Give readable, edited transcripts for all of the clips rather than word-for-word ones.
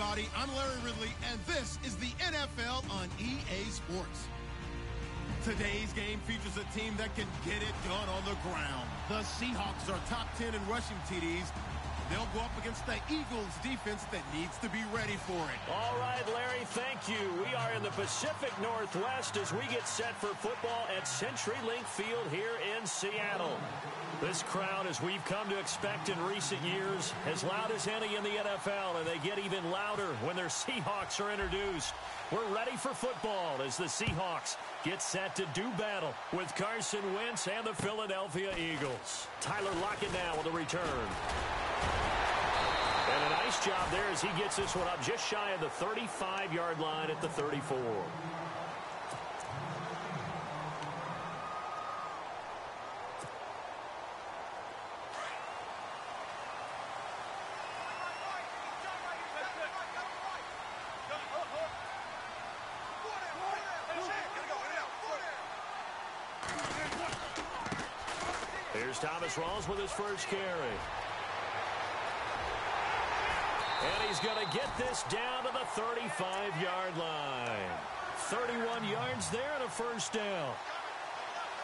everybody. I'm Larry Ridley, and this is the NFL on EA Sports. Today's game features a team that can get it done on the ground. The Seahawks are top 10 in rushing TDs. They'll go up against the Eagles defense that needs to be ready for it. All right, Larry, thank you. We are in the Pacific Northwest as we get set for football at CenturyLink Field here in Seattle. This crowd, as we've come to expect in recent years, as loud as any in the NFL, and they get even louder when their Seahawks are introduced. We're ready for football as the Seahawks get set to do battle with Carson Wentz and the Philadelphia Eagles. Tyler Lockett now with a return. And a nice job there as he gets this one up just shy of the 35-yard line at the 34. Here's Thomas Rawls with his first carry. And he's going to get this down to the 35-yard line. 31 yards there and a first down.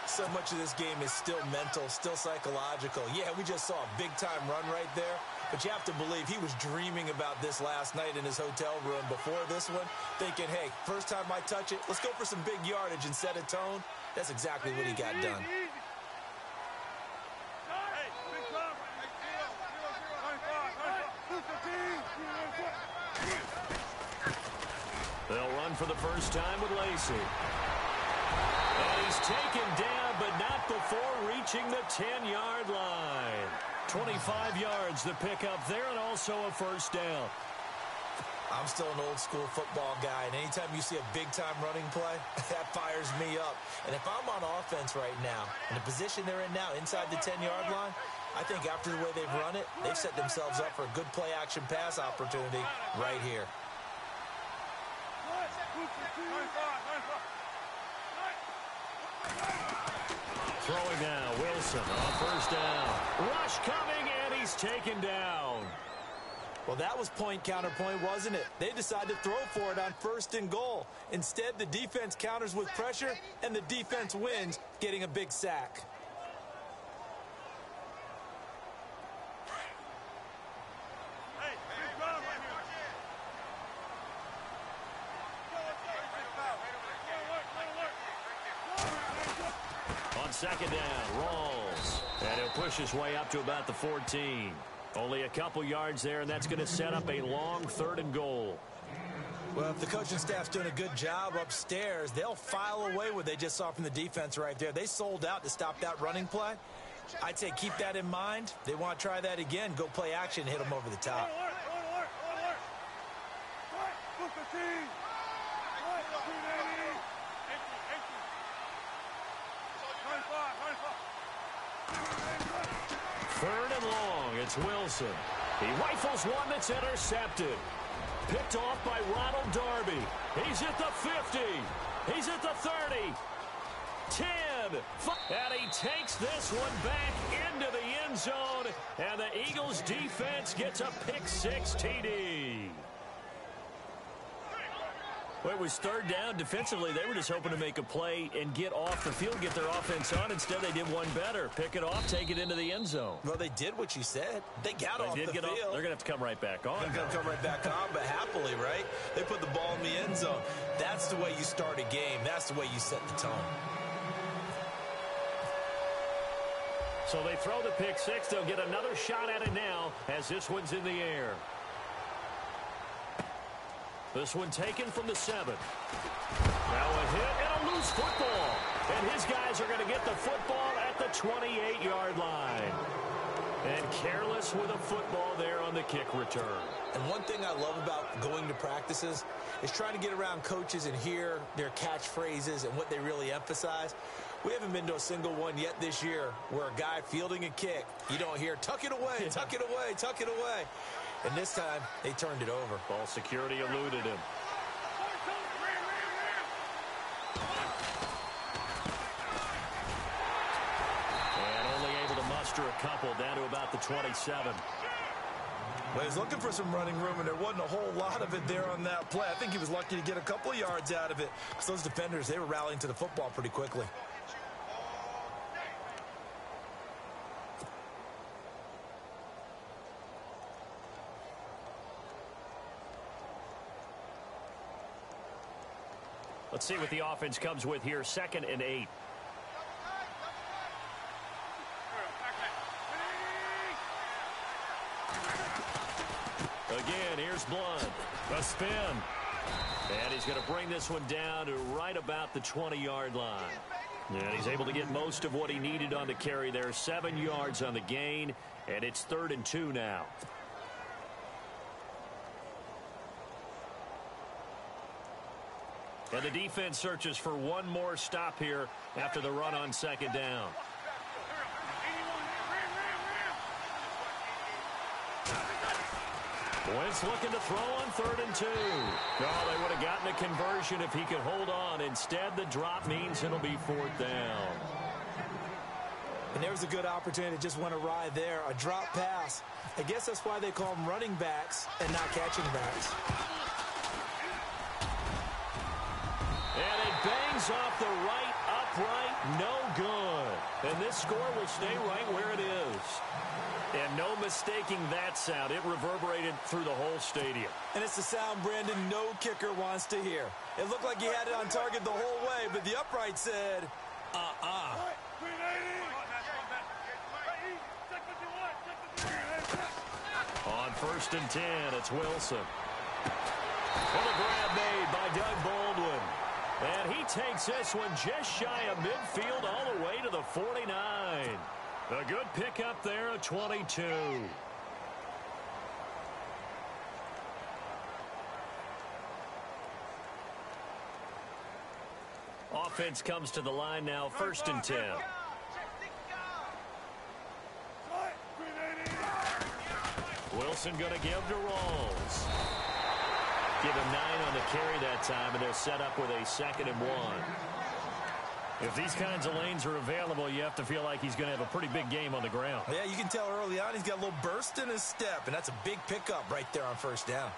So much of this game is still mental, still psychological. Yeah, we just saw a big-time run right there. But you have to believe he was dreaming about this last night in his hotel room before this one, thinking, hey, first time I touch it, let's go for some big yardage and set a tone. That's exactly what he got done. They'll run for the first time with Lacey. And he's taken down, but not before reaching the 10-yard line. 25 yards the pickup there, and also a first down. I'm still an old-school football guy, and anytime you see a big-time running play, that fires me up. And if I'm on offense right now, in the position they're in now, inside the 10-yard line, I think after the way they've run it, they've set themselves up for a good play-action pass opportunity right here. Throwing now, Wilson on first down. Rush coming, and he's taken down. Well, that was point counterpoint, wasn't it? They decided to throw for it on first and goal. Instead, the defense counters with pressure, and the defense wins, getting a big sack. On second down, Rawls. And he'll push his way up to about the 14. Only a couple yards there, and that's going to set up a long third and goal. Well, if the coaching staff's doing a good job upstairs, they'll file away what they just saw from the defense right there. They sold out to stop that running play. I'd say keep that in mind. They want to try that again. Go play action and hit them over the top. Third and long, it's Wilson. He rifles one that's intercepted. Picked off by Ronald Darby. He's at the 50. He's at the 30. 10. And he takes this one back into the end zone. And the Eagles defense gets a pick-six TD. Well, it was third down. Defensively, they were just hoping to make a play and get off the field, get their offense on. Instead, they did one better. Pick it off, take it into the end zone. Well, they did what you said. They got off the field. They're going to have to come right back on. They're going to come right back on, but happily, right? They put the ball in the end zone. That's the way you start a game. That's the way you set the tone. So they throw the pick six. They'll get another shot at it now as this one's in the air. This one taken from the 7. Now a hit and a loose football. And his guys are going to get the football at the 28-yard line. And careless with a football there on the kick return. And one thing I love about going to practices is trying to get around coaches and hear their catchphrases and what they really emphasize. We haven't been to a single one yet this year where a guy fielding a kick, you don't hear, tuck it away, tuck it away, tuck it away. And this time, they turned it over. Ball security eluded him. And only able to muster a couple down to about the 27. Well, he's looking for some running room, and there wasn't a whole lot of it there on that play. I think he was lucky to get a couple of yards out of it. So those defenders, they were rallying to the football pretty quickly. Let's see what the offense comes with here. 2nd and 8. Again, here's Blunt. A spin. And he's going to bring this one down to right about the 20-yard line. And he's able to get most of what he needed on the carry there. 7 yards on the gain, and it's 3rd and 2 now. And the defense searches for one more stop here after the run on 2nd down. Wentz looking to throw on 3rd and 2. Oh, they would have gotten a conversion if he could hold on. Instead, the drop means it'll be 4th down. And there was a good opportunity to just went awry there. A drop pass. I guess that's why they call them running backs and not catching backs. And it bangs off the right upright. No good. And this score will stay right where it is. And no mistaking that sound. It reverberated through the whole stadium. And it's the sound, Brandon, no kicker wants to hear. It looked like he had it on target the whole way, but the upright said, On 1st and 10, it's Wilson. And a grab made by Doug Baldwin. And he takes this one just shy of midfield all the way to the 49. A good pickup there at 22. Offense comes to the line now, 1st and 10. Wilson going to give to Rawls. Give him 9 on the carry that time, and they're set up with a 2nd and 1. If these kinds of lanes are available, you have to feel like he's going to have a pretty big game on the ground. Yeah, you can tell early on he's got a little burst in his step, and that's a big pickup right there on 1st down.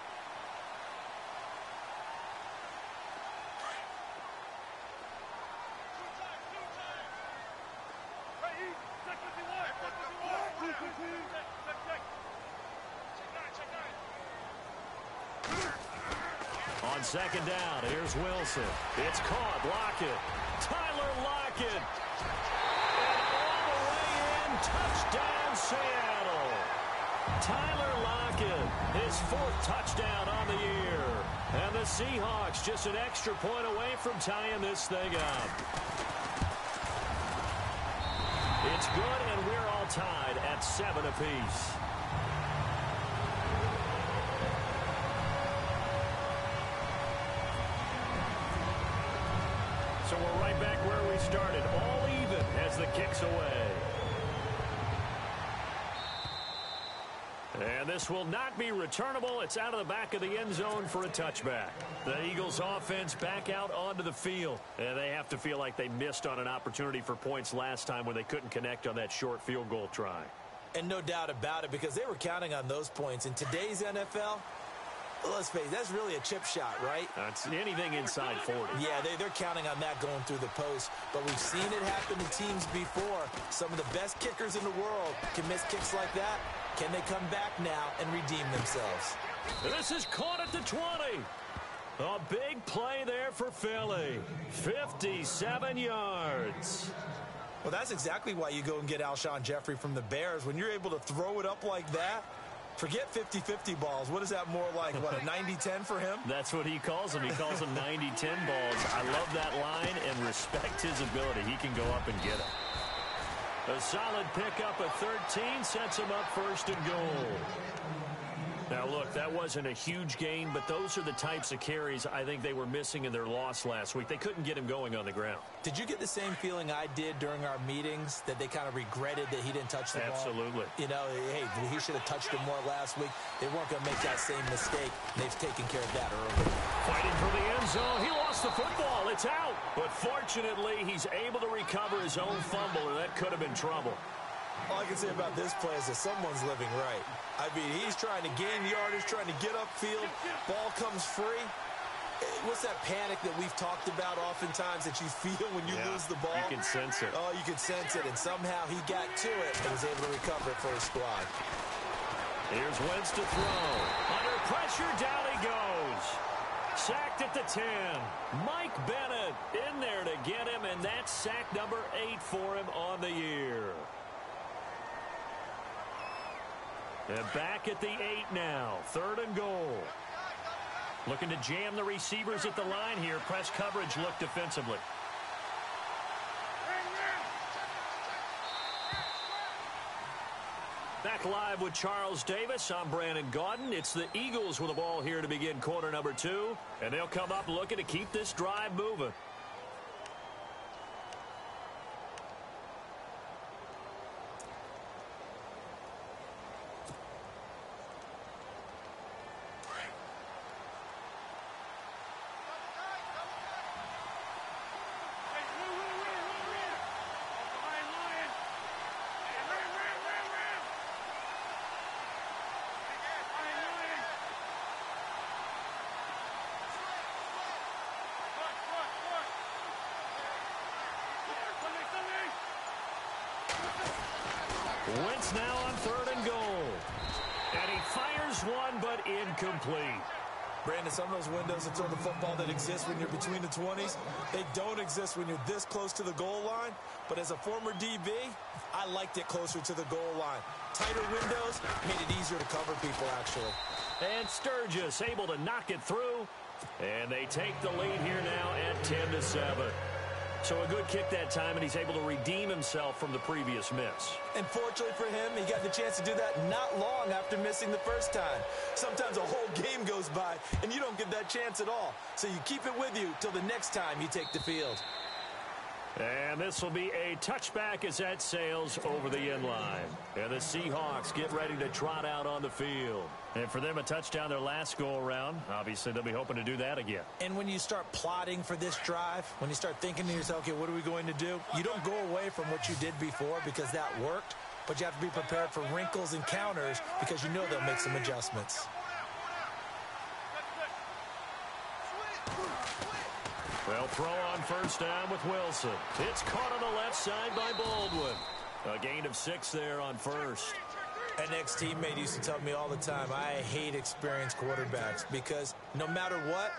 On 2nd down, here's Wilson. It's caught. Lockett. Tyler Lockett. And all the way in. Touchdown, Seattle. Tyler Lockett, his 4th touchdown on the year. And the Seahawks just an extra point away from tying this thing up. It's good, and we're all tied at 7 apiece. So we're right back where we started, all even as the kick's away. And this will not be returnable. It's out of the back of the end zone for a touchback. The Eagles offense back out onto the field. And they have to feel like they missed on an opportunity for points last time when they couldn't connect on that short field goal try. And no doubt about it, because they were counting on those points. In today's NFL, let's face it, that's really a chip shot, right? That's anything inside 40. Yeah, they're counting on that going through the post. But we've seen it happen to teams before. Some of the best kickers in the world can miss kicks like that. Can they come back now and redeem themselves? This is caught at the 20. A big play there for Philly. 57 yards. Well, that's exactly why you go and get Alshon Jeffrey from the Bears. When you're able to throw it up like that, forget 50-50 balls. What is that more like, what, a 90-10 for him? That's what he calls them. He calls them 90-10 balls. I love that line and respect his ability. He can go up and get it. A solid pickup at 13 sets him up 1st and goal. Now, look, that wasn't a huge gain, but those are the types of carries I think they were missing in their loss last week. They couldn't get him going on the ground. Did you get the same feeling I did during our meetings, that they kind of regretted that he didn't touch the ball? Absolutely. You know, hey, he should have touched it more last week. They weren't going to make that same mistake. They've taken care of that early. Fighting for the end zone. He lost the football. It's out. But fortunately, he's able to recover his own fumble, and that could have been trouble. All I can say about this play is that someone's living right. I mean, he's trying to gain yardage, trying to get upfield. Ball comes free. What's that panic that we've talked about oftentimes that you feel when you lose the ball? You can sense it. Oh, you can sense it. And somehow he got to it and was able to recover it for his squad. Here's Wentz to throw. Under pressure, down he goes. Sacked at the 10. Mike Bennett in there to get him, and that's sack number 8 for him on the year. And back at the 8 now. 3rd and goal. Looking to jam the receivers at the line here. Press coverage look defensively. Back live with Charles Davis. I'm Brandon Gaudin. It's the Eagles with the ball here to begin quarter number 2. And they'll come up looking to keep this drive moving. Wentz now on 3rd and goal. And he fires one, but incomplete. Brandon, some of those windows to throw the football that exist when you're between the 20s, they don't exist when you're this close to the goal line. But as a former DB, I liked it closer to the goal line. Tighter windows made it easier to cover people, actually. And Sturgis able to knock it through. And they take the lead here now at 10-7. So a good kick that time, and he's able to redeem himself from the previous miss. And fortunately for him, he got the chance to do that not long after missing the first time. Sometimes a whole game goes by, and you don't get that chance at all. So you keep it with you till the next time you take the field. And this will be a touchback as that sails over the end line. And the Seahawks get ready to trot out on the field. And for them, a touchdown their last go-around. Obviously, they'll be hoping to do that again. And when you start plotting for this drive, when you start thinking to yourself, okay, what are we going to do? You don't go away from what you did before because that worked. But you have to be prepared for wrinkles and counters because you know they'll make some adjustments. They'll throw on first down with Wilson. It's caught on the left side by Baldwin. A gain of 6 there on first. An ex-teammate used to tell me all the time, I hate experienced quarterbacks because no matter what,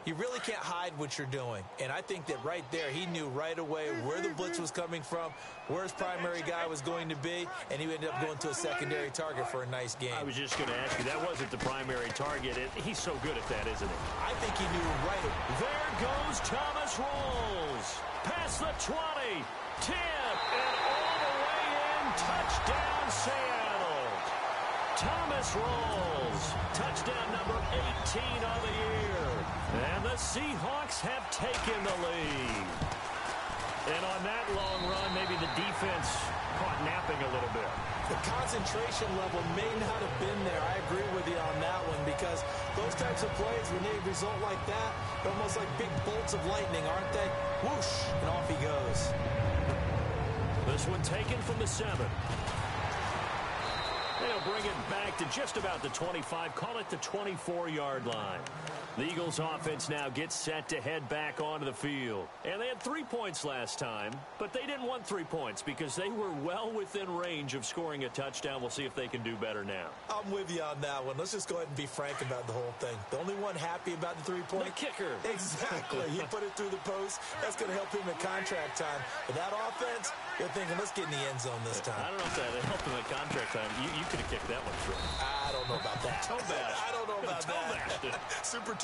you really can't hide what you're doing. And I think that right there, he knew right away where the blitz was coming from, where his primary guy was going to be, and he ended up going to a secondary target for a nice game. I was just going to ask you, that wasn't the primary target. He's so good at that, isn't he? I think he knew right. There goes Thomas Rolls. Past the 20, 10, and all the way in. Touchdown, Seattle. Thomas Rolls. Touchdown number 18 on the year. And the Seahawks have taken the lead. And on that long run, maybe the defense caught napping a little bit. The concentration level may not have been there. I agree with you on that one because those types of plays, when they result like that, they're almost like big bolts of lightning, aren't they? Whoosh, and off he goes. This one taken from the 7. They'll bring it back to just about the 25, call it the 24-yard line. The Eagles offense now gets set to head back onto the field. And they had 3 points last time, but they didn't want 3 points because they were well within range of scoring a touchdown. We'll see if they can do better now. I'm with you on that one. Let's just go ahead and be frank about the whole thing. The only one happy about the 3-point? The kicker. Exactly. He put it through the post. That's going to help him at contract time. But that offense, they're thinking, let's get in the end zone this time. I don't know if that helped him at contract time. You could have kicked that one through. I don't know about that. Toe bash. I don't know about that. Super toe.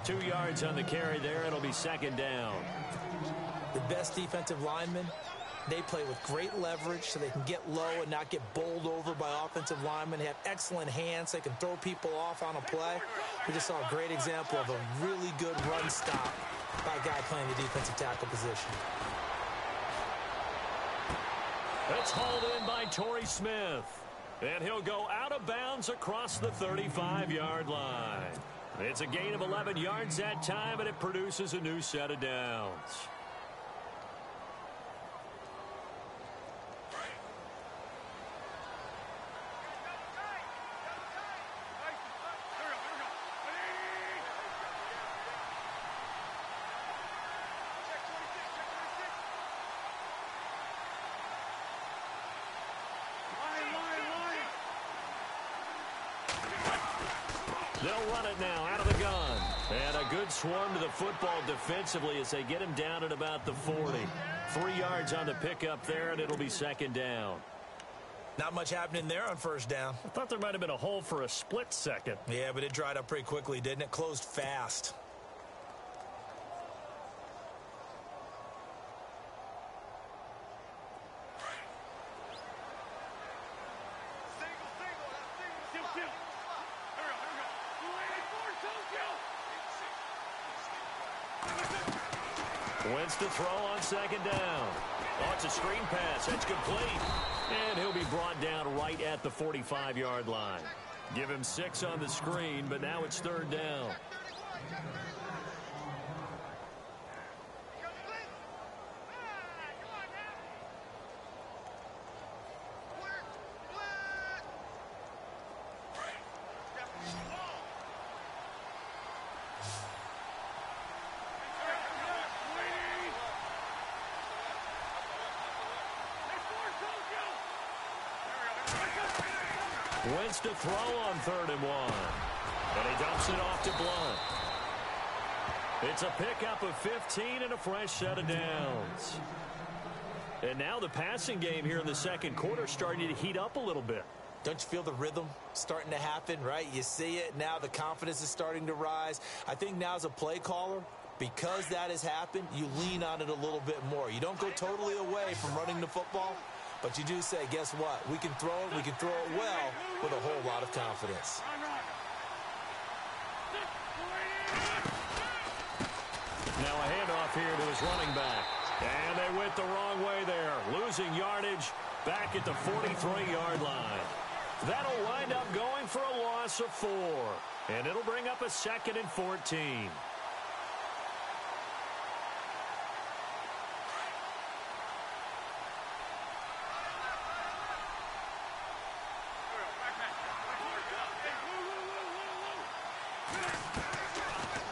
2 yards on the carry there. It'll be second down. The best defensive linemen, they play with great leverage so they can get low and not get bowled over by offensive linemen. They have excellent hands. They can throw people off on a play. We just saw a great example of a really good run stop by a guy playing the defensive tackle position. That's hauled in by Torrey Smith. And he'll go out of bounds across the 35-yard line. It's a gain of 11 yards that time, and it produces a new set of downs. They'll run it now out of the gun. And a good swarm to the football defensively as they get him down at about the 40. 3 yards on the pickup there, and it'll be second down. Not much happening there on first down. I thought there might have been a hole for a split second. Yeah, but it dried up pretty quickly, didn't it? Closed fast. Wentz to throw on second down. Oh, it's a screen pass. It's complete. And he'll be brought down right at the 45-yard line. Give him 6 on the screen, but now it's third down. Wentz to throw on 3rd and 1. And he dumps it off to Blunt. It's a pickup of 15 and a fresh set of downs. And now the passing game here in the second quarter starting to heat up a little bit. Don't you feel the rhythm starting to happen, right? You see it now. The confidence is starting to rise. I think now as a play caller, because that has happened, you lean on it a little bit more. You don't go totally away from running the football, but you do say, guess what? We can throw it. We can throw it well with a whole lot of confidence. Now a handoff here to his running back. And they went the wrong way there. Losing yardage back at the 43-yard line. That'll wind up going for a loss of 4. And it'll bring up a 2nd and 14.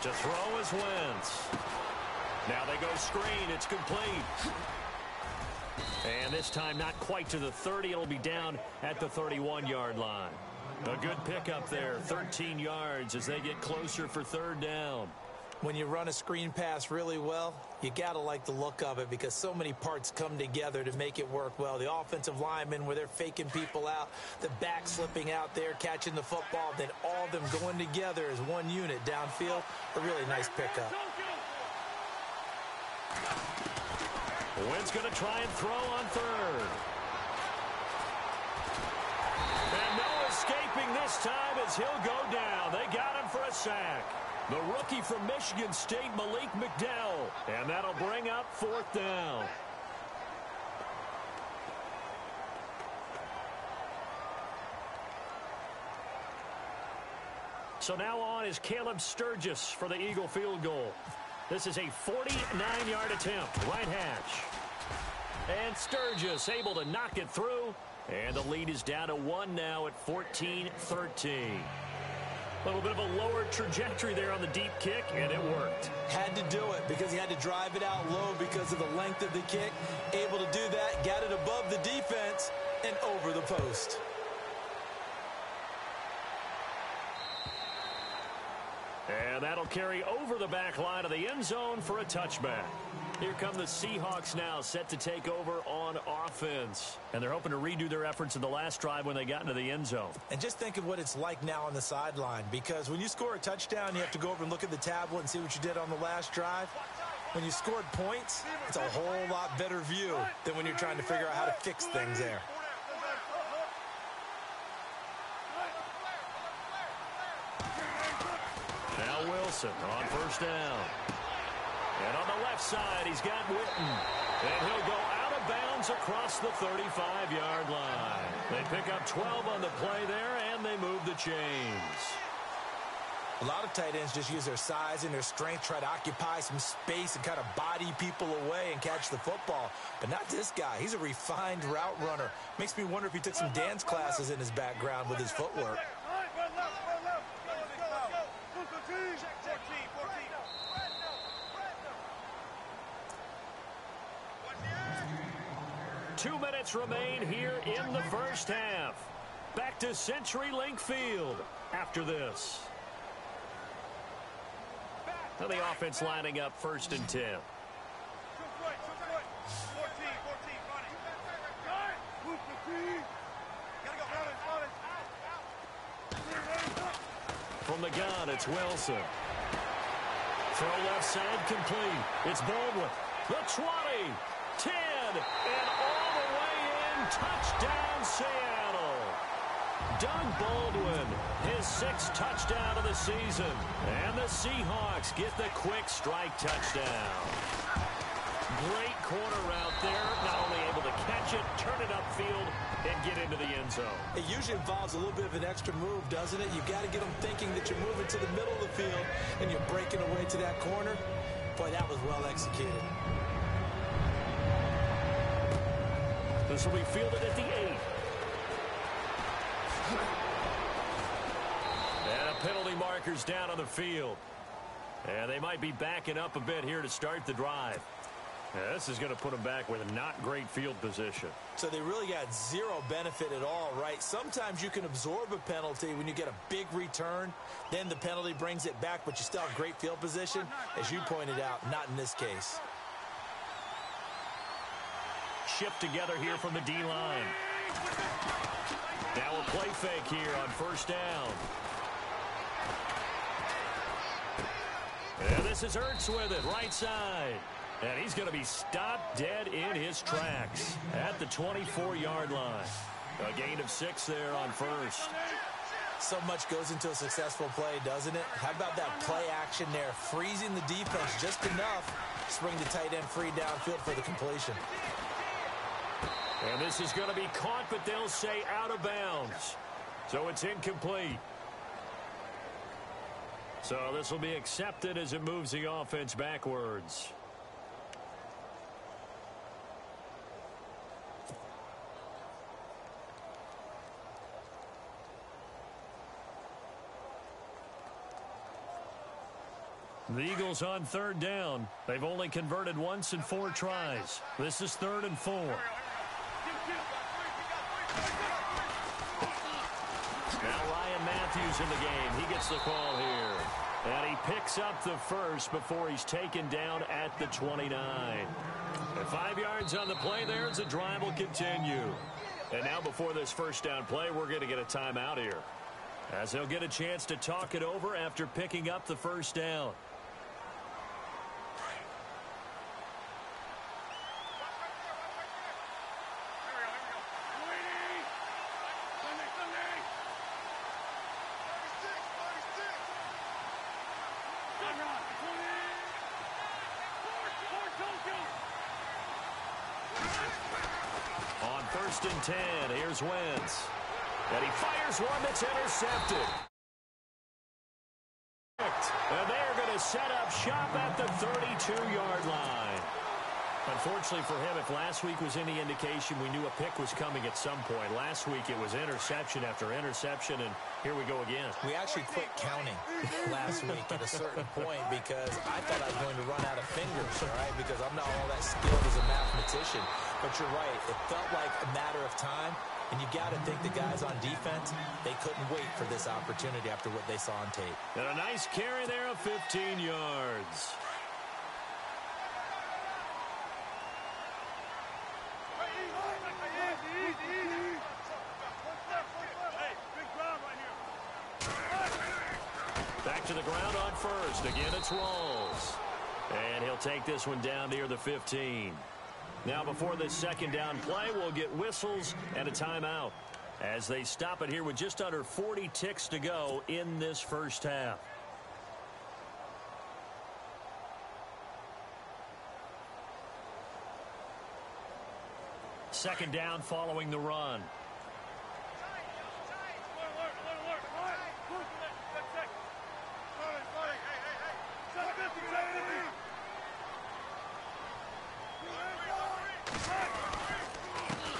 To throw is Wentz. Now they go screen. It's complete. And this time not quite to the 30. It'll be down at the 31-yard line. A good pickup there. 13 yards as they get closer for 3rd down. When you run a screen pass really well, you got to like the look of it because so many parts come together to make it work well. The offensive linemen where they're faking people out, the back slipping out there, catching the football, then all of them going together as one unit downfield. A really nice pickup. Wentz going to try and throw on 3rd. And no escaping this time as he'll go down. They got him for a sack. The rookie from Michigan State, Malik McDowell. And that'll bring up 4th down. So now on is Caleb Sturgis for the Eagle field goal. This is a 49-yard attempt, right hash. And Sturgis able to knock it through. And the lead is down to 1 now at 14-13. A little bit of a lower trajectory there on the deep kick, and it worked. Had to do it because he had to drive it out low because of the length of the kick. Able to do that, got it above the defense and over the post. And that'll carry over the back line of the end zone for a touchback. Here come the Seahawks now, set to take over on offense. And they're hoping to redo their efforts in the last drive when they got into the end zone. And just think of what it's like now on the sideline, because when you score a touchdown, you have to go over and look at the tablet and see what you did on the last drive. When you scored points, it's a whole lot better view than when you're trying to figure out how to fix things there. Now Wilson on first down. And on the left side, he's got Witten. And he'll go out of bounds across the 35-yard line. They pick up 12 on the play there, and they move the chains. A lot of tight ends just use their size and their strength, try to occupy some space and kind of body people away and catch the football. But not this guy. He's a refined route runner. Makes me wonder if he took some dance classes in his background with his footwork. 2 minutes remain here in the first half. Back to CenturyLink Field after this. And the offense lining up 1st and 10. From the gun, it's Wilson. Throw left side complete. It's Baldwin. The 20, 10, and all the way in. Touchdown, Seattle. Doug Baldwin, his 6th touchdown of the season. And the Seahawks get the quick strike touchdown. Great corner route there. Not only able to catch it, turn it upfield, and get into the end zone. It usually involves a little bit of an extra move, doesn't it? You got to get them thinking that you're moving to the middle of the field and you're breaking away to that corner. Boy, that was well executed. This will be fielded at the 8. And a penalty marker's down on the field. And they might be backing up a bit here to start the drive. Yeah, this is going to put them back with a not great field position. So they really got zero benefit at all, right? Sometimes you can absorb a penalty when you get a big return. Then the penalty brings it back, but you still have great field position. As you pointed out, not in this case. Shift together here from the D-line. Now a play fake here on 1st down. And this is Ertz with it, right side. And he's going to be stopped dead in his tracks at the 24-yard line. A gain of 6 there on 1st. So much goes into a successful play, doesn't it? How about that play action there? Freezing the defense just enough to spring the tight end free downfield for the completion. And this is going to be caught, but they'll say out of bounds. So it's incomplete. So this will be accepted as it moves the offense backwards. The Eagles on 3rd down. They've only converted once in 4 tries. This is 3rd and 4. Now Ryan Matthews in the game. He gets the call here. And he picks up the first before he's taken down at the 29. And 5 yards on the play there as the drive will continue. And now before this 1st down play, we're going to get a timeout here, as they'll get a chance to talk it over after picking up the 1st down. On 1st and 10, here's Wentz. And he fires one that's intercepted. And they're going to set up shop at the 32-yard line. Unfortunately for him, if last week was any indication, we knew a pick was coming at some point. Last week it was interception after interception, and here we go again. We actually quit counting last week at a certain point because I thought I was going to run out of fingers, all right, because I'm not all that skilled as a mathematician. But you're right. It felt like a matter of time, and you got to think the guys on defense, they couldn't wait for this opportunity after what they saw on tape. And a nice carry there of 15 yards. Back to the ground on 1st. Again, it's Rawls. And he'll take this one down near the 15. Now, before this 2nd down play, we'll get whistles and a timeout as they stop it here with just under 40 ticks to go in this 1st half. Second down following the run.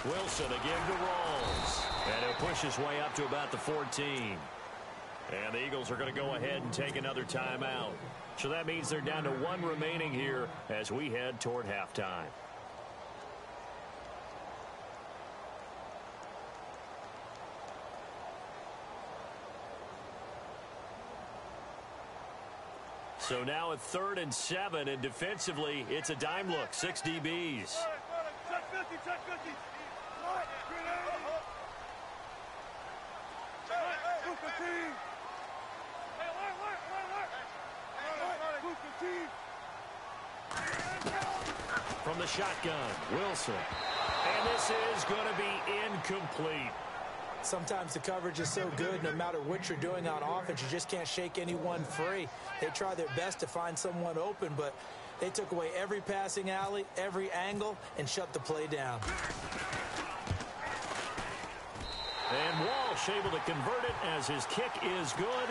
Wilson again to Rawls. And he'll push his way up to about the 14. And the Eagles are going to go ahead and take another timeout. So that means they're down to 1 remaining here as we head toward halftime. So now a 3rd and 7, and defensively, it's a dime look. 6 DBs. From the shotgun, Wilson. And this is going to be incomplete. Sometimes the coverage is so good, no matter what you're doing on offense, you just can't shake anyone free. They try their best to find someone open, but they took away every passing alley, every angle, and shut the play down. And Walsh able to convert it as his kick is good.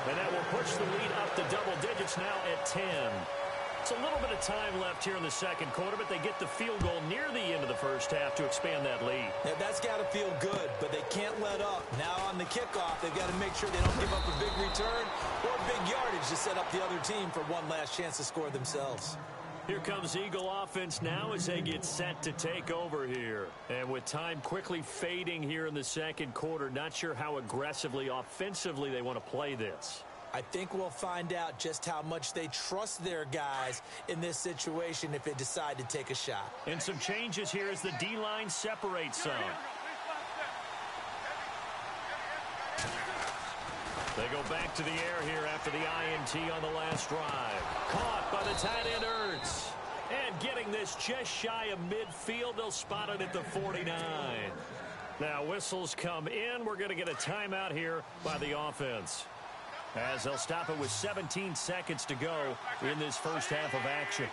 And that will push the lead up to double digits now at 10. It's a little bit of time left here in the second quarter, but they get the field goal near the end of the first half to expand that lead. Now, that's got to feel good, but they can't let up. Now on the kickoff, they've got to make sure they don't give up a big return or big yardage to set up the other team for one last chance to score themselves. Here comes Eagle offense now as they get set to take over here. And with time quickly fading here in the second quarter, not sure how aggressively, offensively they want to play this. I think we'll find out just how much they trust their guys in this situation if they decide to take a shot. And some changes here as the D-line separates some. They go back to the air here after the INT on the last drive. Caught by the tight end Ertz. And getting this just shy of midfield, they'll spot it at the 49. Now whistles come in. We're going to get a timeout here by the offense, as they'll stop it with 17 seconds to go in this first half of action.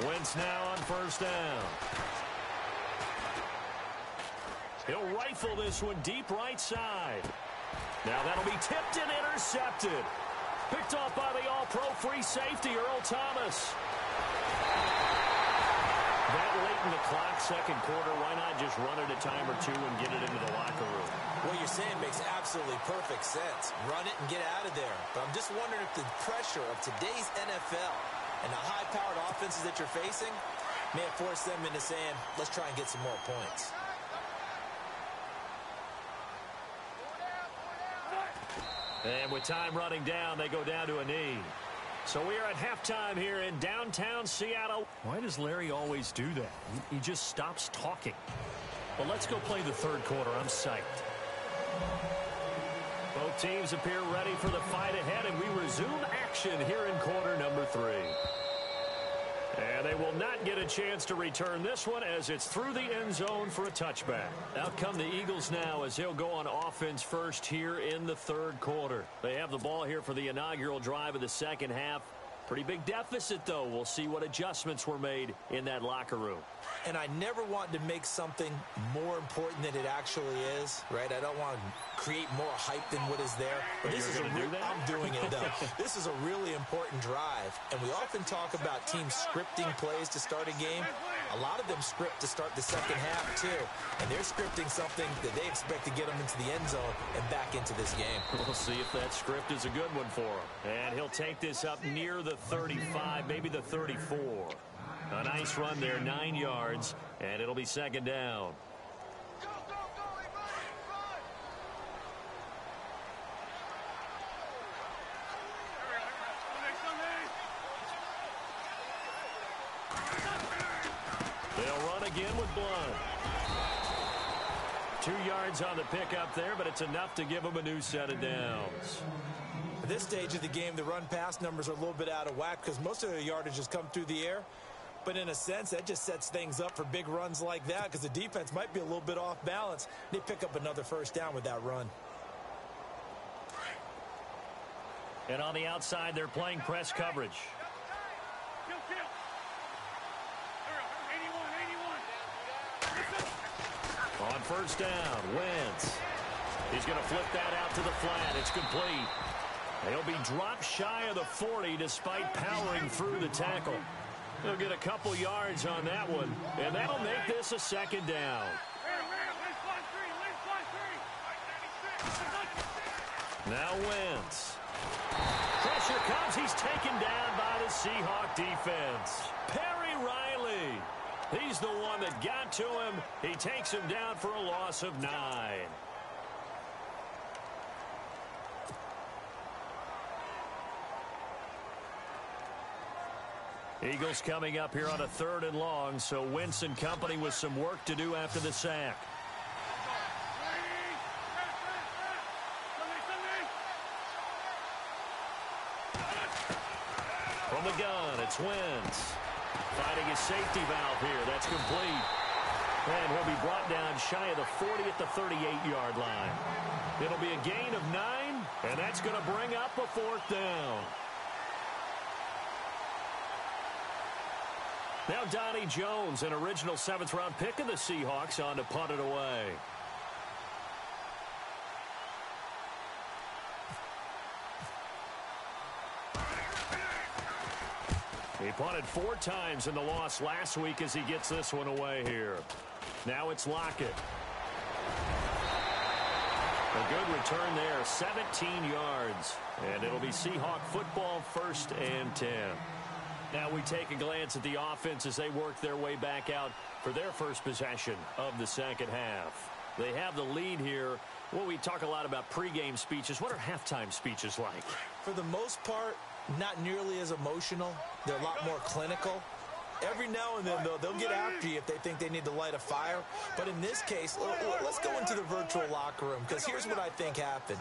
Wentz now on first down. He'll rifle this one deep right side. Now that'll be tipped and intercepted. Picked off by the all-pro free safety, Earl Thomas. That late in the clock, second quarter, why not just run it a time or two and get it into the locker room? What you're saying makes absolutely perfect sense. Run it and get out of there. But I'm just wondering if the pressure of today's NFL and the high-powered offenses that you're facing may have forced them into saying, let's try and get some more points. And with time running down, they go down to a knee. So we are at halftime here in downtown Seattle. Why does Larry always do that? He just stops talking. But let's go play the third quarter. I'm psyched. Both teams appear ready for the fight ahead, and we resume action here in quarter number 3. And they will not get a chance to return this one as it's through the end zone for a touchback. Out come the Eagles now as they'll go on offense first here in the third quarter. They have the ball here for the inaugural drive of the second half. Pretty big deficit, though. We'll see what adjustments were made in that locker room. And I never want to make something more important than it actually is, right? I don't want to create more hype than what is there. But this is I'm doing it, though. This is a really important drive. And we often talk about teams scripting plays to start a game. A lot of them script to start the second half, too. And they're scripting something that they expect to get them into the end zone and back into this game. We'll see if that script is a good one for him. And he'll take this up near the 35, maybe the 34. A nice run there, 9 yards, and it'll be second down. They'll run again with Blunt. 2 yards on the pickup there, but it's enough to give them a new set of downs. At this stage of the game, the run-pass numbers are a little bit out of whack because most of their yardage has come through the air. But in a sense, that just sets things up for big runs like that because the defense might be a little bit off balance. They pick up another first down with that run. And on the outside, they're playing press coverage. On first down, Wentz. He's going to flip that out to the flat. It's complete. He'll be dropped shy of the 40 despite powering through the tackle. He'll get a couple yards on that one, and that'll make this a second down. Now Wentz. Pressure comes. He's taken down by the Seahawk defense. Perry Riley. He's the one that got to him. He takes him down for a loss of 9. Eagles coming up here on a 3rd and long, so Wentz and company with some work to do after the sack. From the gun, it's Wentz. Finding his safety valve here. That's complete. And he'll be brought down shy of the 40 at the 38-yard line. It'll be a gain of 9, and that's going to bring up a 4th down. Now Donnie Jones, an original 7th-round pick of the Seahawks, on to punt it away. He punted 4 times in the loss last week as he gets this one away here. Now it's Lockett. A good return there, 17 yards. And it'll be Seahawk football, 1st and 10. Now we take a glance at the offense as they work their way back out for their first possession of the second half. They have the lead here. Well, we talk a lot about pregame speeches. What are halftime speeches like? For the most part, not nearly as emotional. They're a lot more clinical. Every now and then, though, they'll get after you if they think they need to light a fire. But in this case, let's go into the virtual locker room, because here's what I think happened.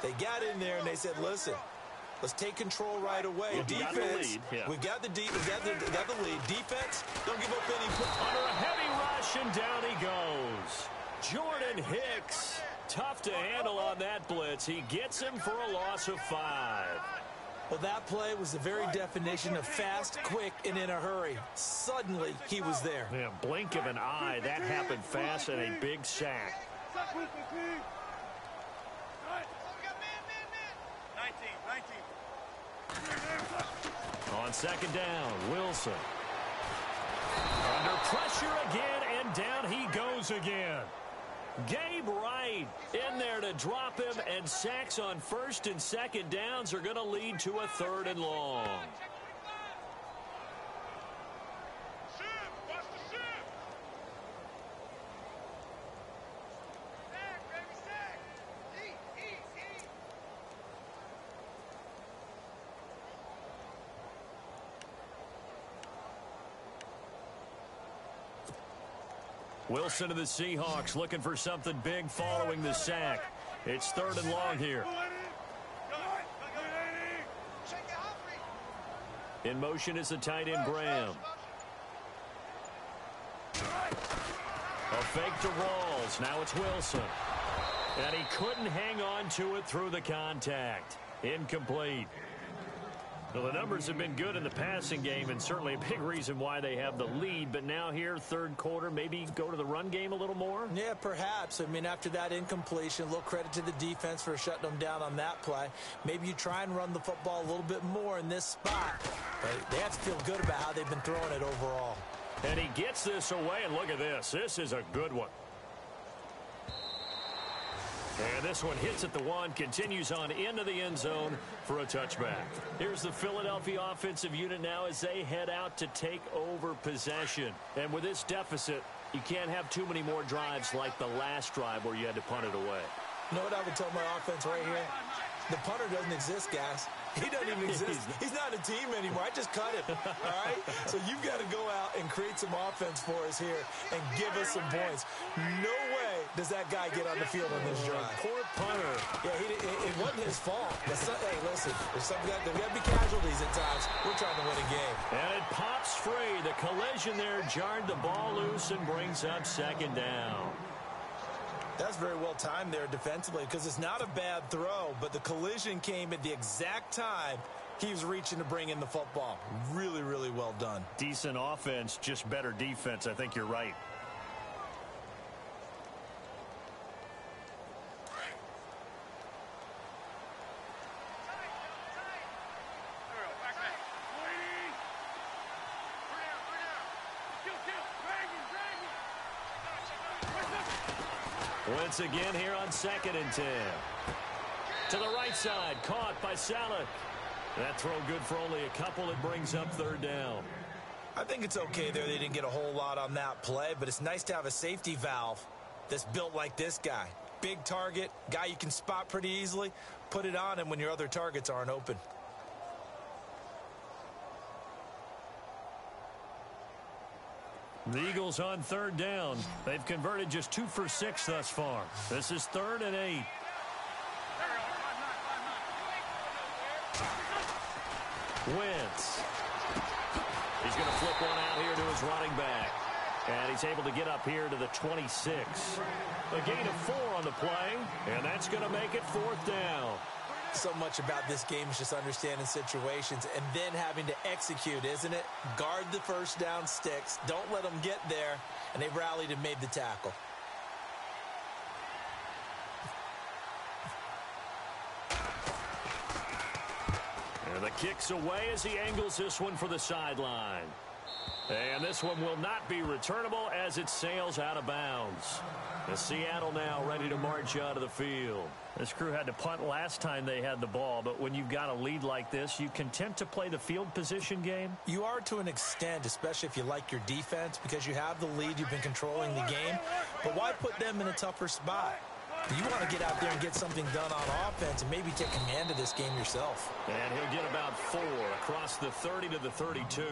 They got in there and they said, listen, let's take control right away. Defense, we've got the lead. Defense, don't give up any. Under a heavy rush, and down he goes. Jordan Hicks, tough to handle on that blitz. He gets him for a loss of 5. Well, that play was the very definition of fast, quick, and in a hurry. Suddenly, he was there. Yeah, blink of an eye. That happened fast and a big sack. On 2nd down, Wilson. Under pressure again, and down he goes again. Gabe Wright in there to drop him, and sacks on 1st and 2nd downs are going to lead to a 3rd and long. Wilson of the Seahawks looking for something big following the sack. It's 3rd and long here. In motion is the tight end Graham. A fake to Rawls. Now it's Wilson. And he couldn't hang on to it through the contact. Incomplete. Well, the numbers have been good in the passing game, and certainly a big reason why they have the lead. But now here, 3rd quarter, maybe go to the run game a little more? Yeah, perhaps. I mean, after that incompletion, a little credit to the defense for shutting them down on that play. Maybe you try and run the football a little bit more in this spot. But they have to feel good about how they've been throwing it overall. And he gets this away, and look at this. This is a good one. And this one hits at the 1, continues on into the end zone for a touchback. Here's the Philadelphia offensive unit now as they head out to take over possession. And with this deficit, you can't have too many more drives like the last drive where you had to punt it away. You know what I would tell my offense right here? The punter doesn't exist, guys. He doesn't even exist. He's not a team anymore. I just cut him, all right? So you've got to go out and create some offense for us here and give us some points. No way does that guy get on the field on this drive. Poor punter. Yeah, it wasn't his fault. Hey, listen, there's got to be casualties at times. We're trying to win a game. And it pops free. The collision there jarred the ball loose and brings up 2nd down. That's very well timed there defensively, because it's not a bad throw, but the collision came at the exact time he was reaching to bring in the football. Really, really well done. Decent offense, just better defense. I think you're right. Once again here on 2nd and 10. To the right side, caught by Salek. That throw good for only a couple. It brings up 3rd down. I think it's okay there. They didn't get a whole lot on that play, but it's nice to have a safety valve that's built like this guy. Big target, guy you can spot pretty easily. Put it on him when your other targets aren't open. The Eagles on third down. They've converted just 2 for 6 thus far. This is 3rd and 8. Wentz. He's going to flip one out here to his running back. And he's able to get up here to the 26. A gain of 4 on the play, and that's going to make it 4th down. So much about this game is just understanding situations and then having to execute, isn't it? Guard the first down sticks. Don't let them get there. And they rallied and made the tackle. And the kick's away as he angles this one for the sideline. And this one will not be returnable as it sails out of bounds. The Seattle now ready to march out of the field. This crew had to punt last time they had the ball, but when you've got a lead like this, you content to play the field position game? You are to an extent, especially if you like your defense, because you have the lead, you've been controlling the game. But why put them in a tougher spot? You want to get out there and get something done on offense and maybe take command of this game yourself. And he'll get about 4 across the 30 to the 32.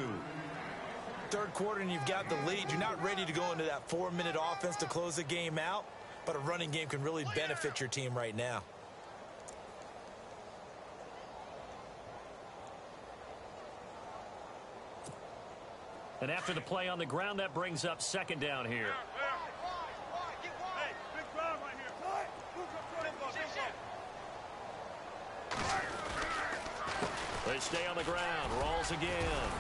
Third quarter and you've got the lead. You're not ready to go into that 4-minute offense to close the game out, but a running game can really benefit your team right now. And after the play on the ground, that brings up 2nd down here. They stay on the ground. Rolls again.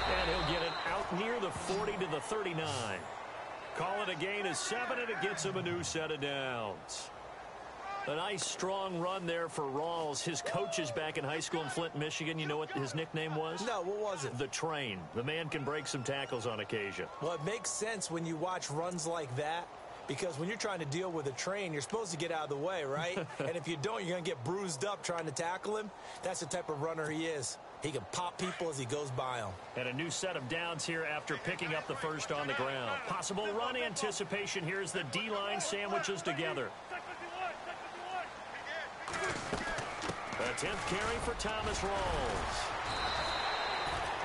And he'll get it out near the 40 to the 39. Call it a gain of 7, and it gets him a new set of downs. A nice, strong run there for Rawls. His coach is back in high school in Flint, Michigan. You know what his nickname was? No, what was it? The Train. The man can break some tackles on occasion. Well, it makes sense when you watch runs like that, because when you're trying to deal with a train, you're supposed to get out of the way, right? And if you don't, you're going to get bruised up trying to tackle him. That's the type of runner he is. He can pop people as he goes by them. And a new set of downs here after picking up the first on the ground. Possible run anticipation here as the D-line sandwiches together. A 10th carry for Thomas Rawls.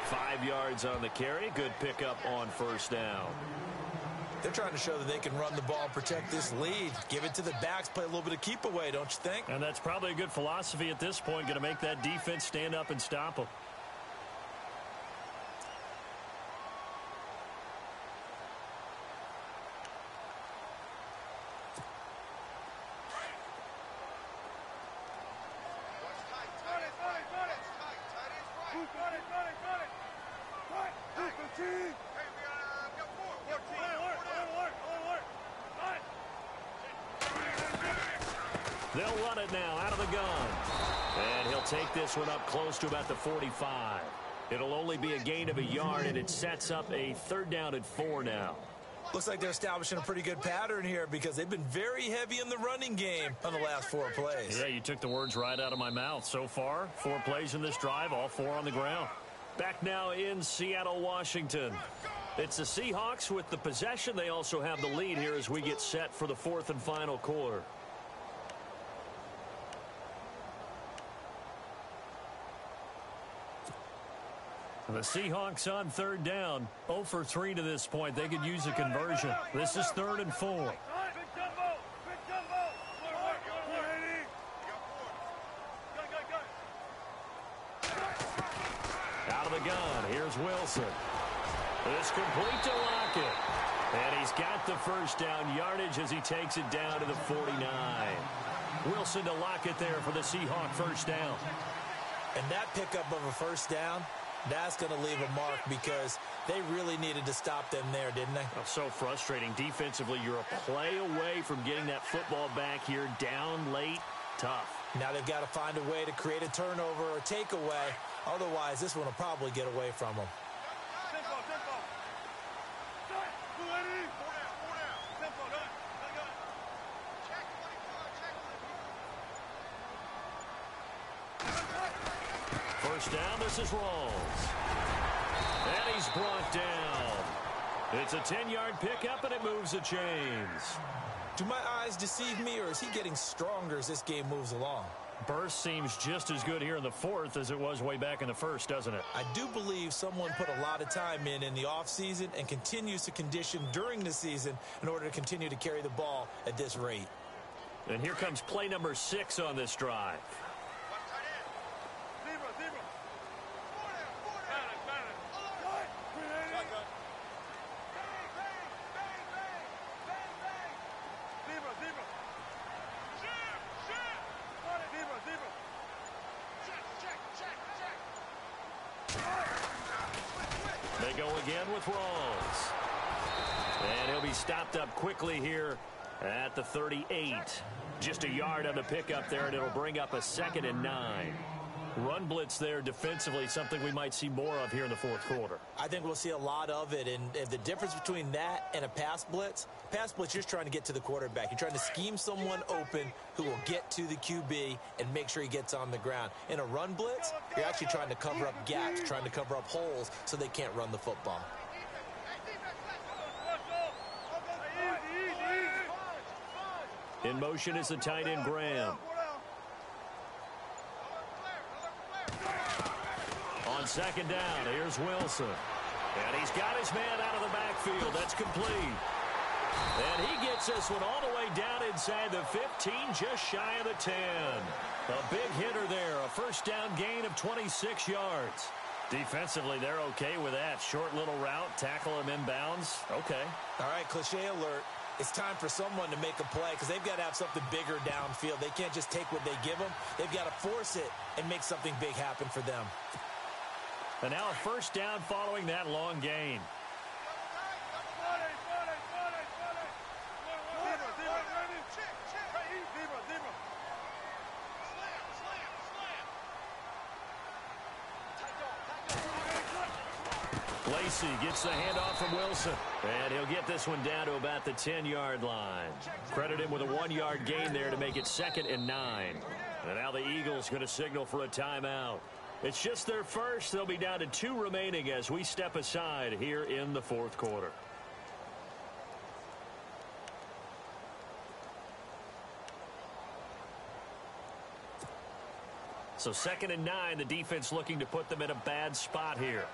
5 yards on the carry. Good pickup on first down. They're trying to show that they can run the ball and protect this lead. Give it to the backs, play a little bit of keep away, don't you think? And that's probably a good philosophy at this point, going to make that defense stand up and stop them. They'll run it now out of the gun. And he'll take this one up close to about the 45. It'll only be a gain of a yard, and it sets up a 3rd down and 4 now. Looks like they're establishing a pretty good pattern here because they've been very heavy in the running game on the last 4 plays. Yeah, you took the words right out of my mouth. So far, 4 plays in this drive, all 4 on the ground. Back now in Seattle, Washington. It's the Seahawks with the possession. They also have the lead here as we get set for the 4th and final quarter. The Seahawks on 3rd down. 0 for 3 to this point. They could use a conversion. This is 3rd and 4. Out of the gun. Here's Wilson. It's complete to Lockett. And he's got the first down yardage as he takes it down to the 49. Wilson to Lockett there for the Seahawk first down. And that pickup of a first down, that's going to leave a mark because they really needed to stop them there, didn't they? Oh, so frustrating. Defensively, you're a play away from getting that football back here. Down late, tough. Now they've got to find a way to create a turnover or takeaway. Otherwise, this one will probably get away from them. First down, this is Rawls. And he's brought down. It's a 10-yard pickup, and it moves the chains. Do my eyes deceive me, or is he getting stronger as this game moves along? Burst seems just as good here in the fourth as it was way back in the first, doesn't it? I do believe someone put a lot of time in the offseason and continues to condition during the season in order to continue to carry the ball at this rate. And here comes play number 6 on this drive. They go again with Rawls. And he'll be stopped up quickly here at the 38. Just a yard on the pickup there, and it'll bring up a 2nd and 9. Run blitz there defensively, something we might see more of here in the fourth quarter. I think we'll see a lot of it, and the difference between that and a pass blitz, you're just trying to get to the quarterback. You're trying to scheme someone open who will get to the QB and make sure he gets on the ground. In a run blitz, you're actually trying to cover up gaps, trying to cover up holes so they can't run the football. In motion is the tight end Graham. On 2nd down, here's Wilson. And he's got his man out of the backfield. That's complete. And he gets this one all the way down inside the 15, just shy of the 10. A big hitter there, a first down gain of 26 yards. Defensively, they're okay with that. Short little route, tackle him inbounds. Okay. All right, cliche alert. It's time for someone to make a play because they've got to have something bigger downfield. They can't just take what they give them. They've got to force it and make something big happen for them. And now a first down following that long gain. Lacey gets the handoff from Wilson. And he'll get this one down to about the 10-yard line. Credit him with a 1-yard gain there to make it 2nd and 9. And now the Eagles going to signal for a timeout. It's just their first. They'll be down to 2 remaining as we step aside here in the fourth quarter. So 2nd and 9, the defense looking to put them in a bad spot here.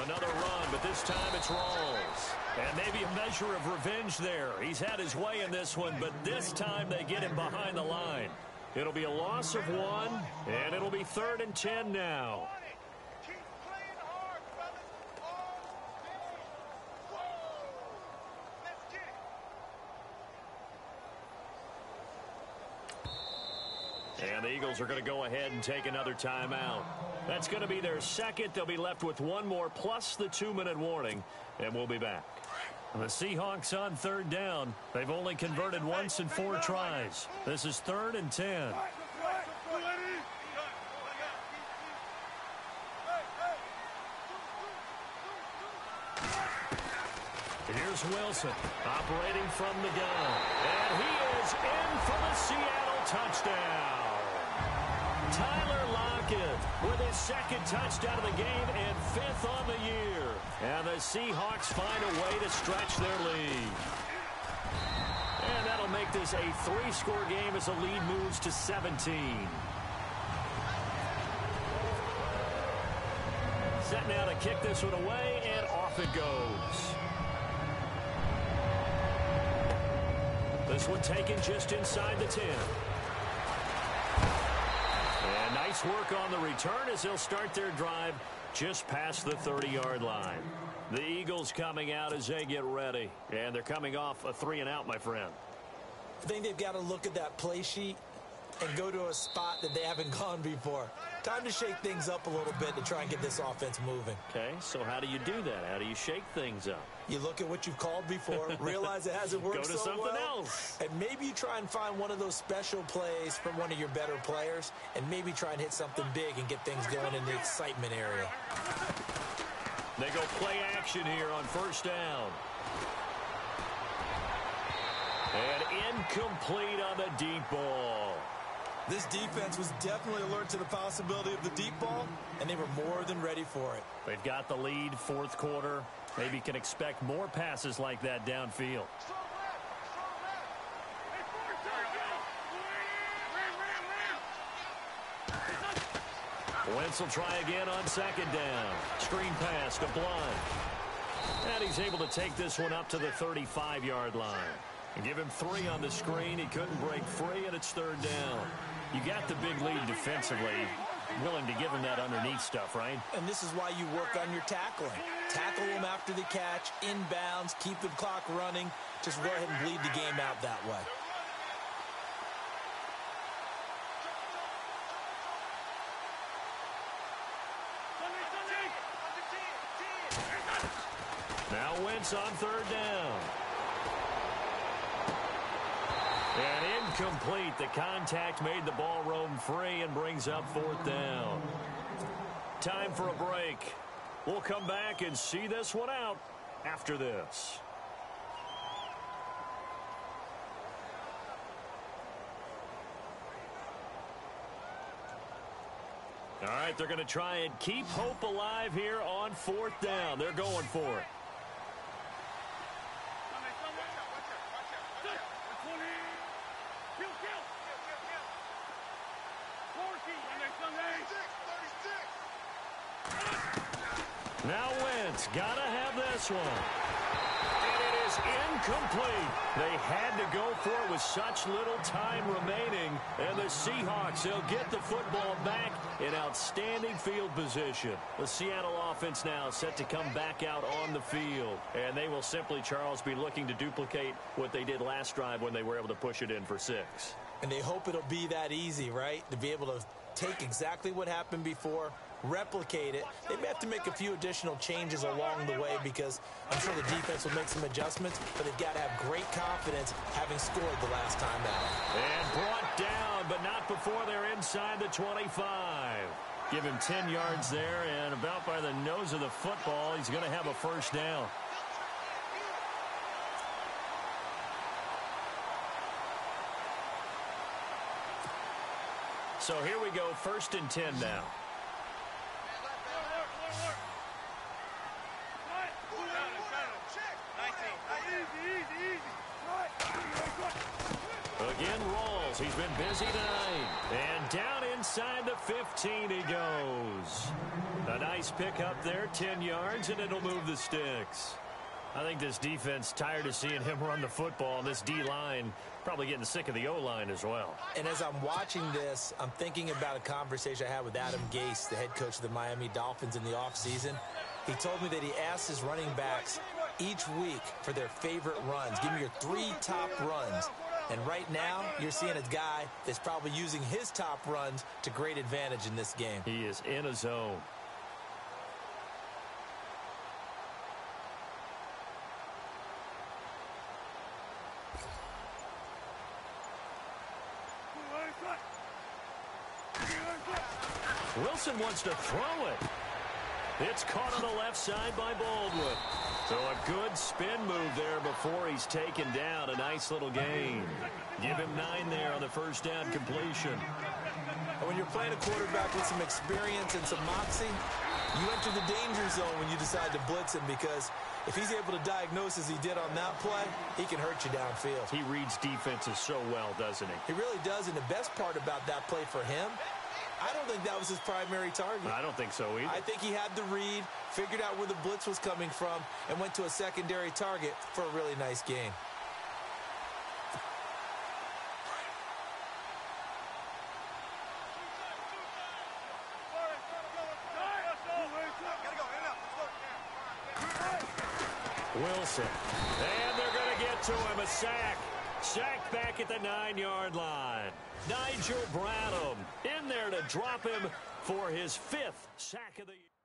Another run, but this time it's Rawls. And maybe a measure of revenge there. He's had his way in this one, but this time they get him behind the line. It'll be a loss of 1, and it'll be 3rd and 10 now. And the Eagles are going to go ahead and take another timeout. That's going to be their second. They'll be left with 1 more plus the 2-minute warning, and we'll be back. The Seahawks on 3rd down. They've only converted once in 4 tries. This is 3rd and 10. Here's Wilson operating from the gun. And he is in for the Seattle touchdown. Tyler Lockett with his 2nd touchdown of the game and 5th on the year. And the Seahawks find a way to stretch their lead. And that'll make this a 3-score game as the lead moves to 17. Set now to kick this one away, and off it goes. This one taken just inside the 10. And nice work on the return as they'll start their drive just past the 30-yard line. The Eagles coming out as they get ready. And they're coming off a 3-and-out, my friend. I think they've got to look at that play sheet and go to a spot that they haven't gone before. Time to shake things up a little bit to try and get this offense moving. Okay, so how do you do that? How do you shake things up? You look at what you've called before, realize it hasn't worked so well. Go to something else. And maybe you try and find one of those special plays from one of your better players, and maybe try and hit something big and get things going in the excitement area. They go play action here on 1st down. And incomplete on the deep ball. This defense was definitely alert to the possibility of the deep ball, and they were more than ready for it. They've got the lead, fourth quarter. Maybe can expect more passes like that downfield. Wentz will try again on second down. Screen pass to Blunt. And he's able to take this one up to the 35-yard line. And give him 3 on the screen. He couldn't break free, and it's third down. You got the big lead defensively. Willing to give him that underneath stuff, right? And this is why you work on your tackling. Tackle them after the catch, inbounds, keep the clock running. Just go ahead and bleed the game out that way. Now Wentz on third down. And incomplete. The contact made the ball roam free and brings up fourth down. Time for a break. We'll come back and see this one out after this. All right, they're going to try and keep hope alive here on fourth down. They're going for it. Now Wentz got to have this one. And it is incomplete. They had to go for it with such little time remaining. And the Seahawks, they'll get the football back in outstanding field position. The Seattle offense now set to come back out on the field. And they will simply, Charles, be looking to duplicate what they did last drive when they were able to push it in for 6. And they hope it'll be that easy, right? To be able to take exactly what happened before, replicate it. They may have to make a few additional changes along the way because I'm sure the defense will make some adjustments, but they've got to have great confidence having scored the last time out. And brought down, but not before they're inside the 25. Give him 10 yards there, and about by the nose of the football, he's going to have a first down. So here we go, 1st and 10 now. Again, Rawls. He's been busy tonight. And down inside the 15 he goes. A nice pickup there, 10 yards, and it'll move the sticks. I think this defense tired of seeing him run the football. This D-line probably getting sick of the O-line as well. And as I'm watching this, I'm thinking about a conversation I had with Adam Gase, the head coach of the Miami Dolphins in the offseason. He told me that he asked his running backs each week for their favorite runs. Give me your 3 top runs. And right now, you're seeing a guy that's probably using his top runs to great advantage in this game. He is in a zone. Wilson wants to throw it. It's caught on the left side by Baldwin. So a good spin move there before he's taken down. A nice little gain. Give him 9 there on the first down completion. And when you're playing a quarterback with some experience and some moxie, you enter the danger zone when you decide to blitz him, because if he's able to diagnose as he did on that play, he can hurt you downfield. He reads defenses so well, doesn't he? He really does, and the best part about that play for him, I don't think that was his primary target. I don't think so either. I think he had the read, figured out where the blitz was coming from, and went to a secondary target for a really nice gain. Wilson. And they're going to get to him. A sack. Sacked back at the 9-yard line. Nigel Bradham in there to drop him for his 5th sack of the year.